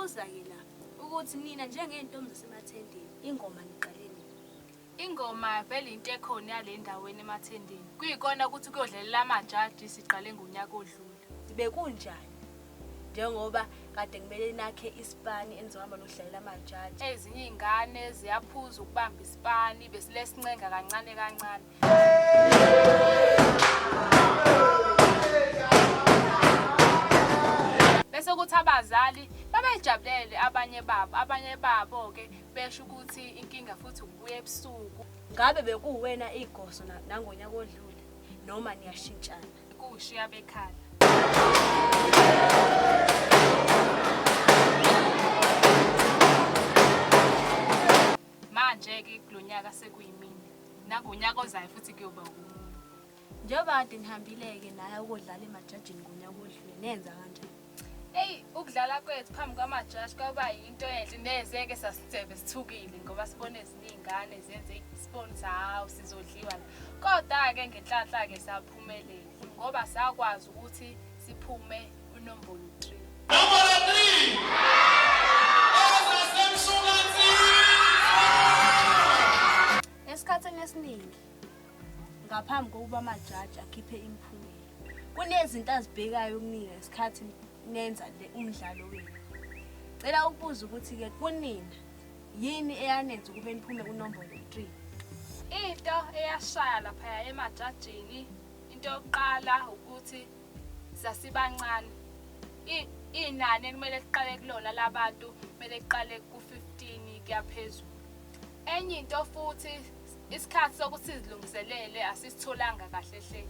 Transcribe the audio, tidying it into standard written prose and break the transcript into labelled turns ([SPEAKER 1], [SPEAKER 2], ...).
[SPEAKER 1] Ngiyabuza-ke la ukuthi nina njengey'ntombi zasemathendeni ingoma niqale nini?
[SPEAKER 2] Ingoma vele into ekhona yale ndaweni emathendeni. Kuyikona ukuthi kuyodlalela amajaji siqale ngonyaka odlule.
[SPEAKER 1] Bekunjani? Njengoba kade kumele nakhe isipani enizohamba nodlalela amajaji.
[SPEAKER 2] Ezinye iy'ngane ziyaphuza ukubamba isipani bese lesincenga kancane kancane. Bese kuthi abazali babejabulele abanye babo-ke besho ukuthi inkinga futhi ukubuya ebusuku.
[SPEAKER 1] Ngabe bekuwena igoso nangonyaka odlule noma niyashintshana?
[SPEAKER 2] Kuwushiya bekhala. Manje-ke kulonyaka sekuyimini. Nangonyaka ozayo futhi kuyoba umuntu.
[SPEAKER 1] Njengoba kade nihambile-ke naye ukodlala emajajini ngonyaka odlule nenza kanjani?
[SPEAKER 2] Eyi, ukudlala kwethu phambi kwamajaji kwaba yinto enhle neze-ke sasithebe sithukile ngoba sibone ezinye iy'ngane zenze isiboni hawu sizodliwa la. Kodwa-ke ngenhlanhla-ke saphumelela ngoba sakwazi ukuthi siphume unombolo 3.
[SPEAKER 1] Esikhathini esiningi ngaphambi kokuba amajaji akhiphe imiphumela kunezinto azibhekayo kunika isikhathi nenza umdlalo wenu. Cela ukubuza ukuthi-ke kunina yini eyanenza ukube niphume unombolo 3?
[SPEAKER 2] Into eyashaya laphaya emajajini, into yokuqala ukuthi sasibancane. Inani ekumele liqale kulona labantu kumele liqale ku-15 kuya phezulu. Enye into futhi isikhathi sokuthi sizilungiselele asisitholanga kahle hle.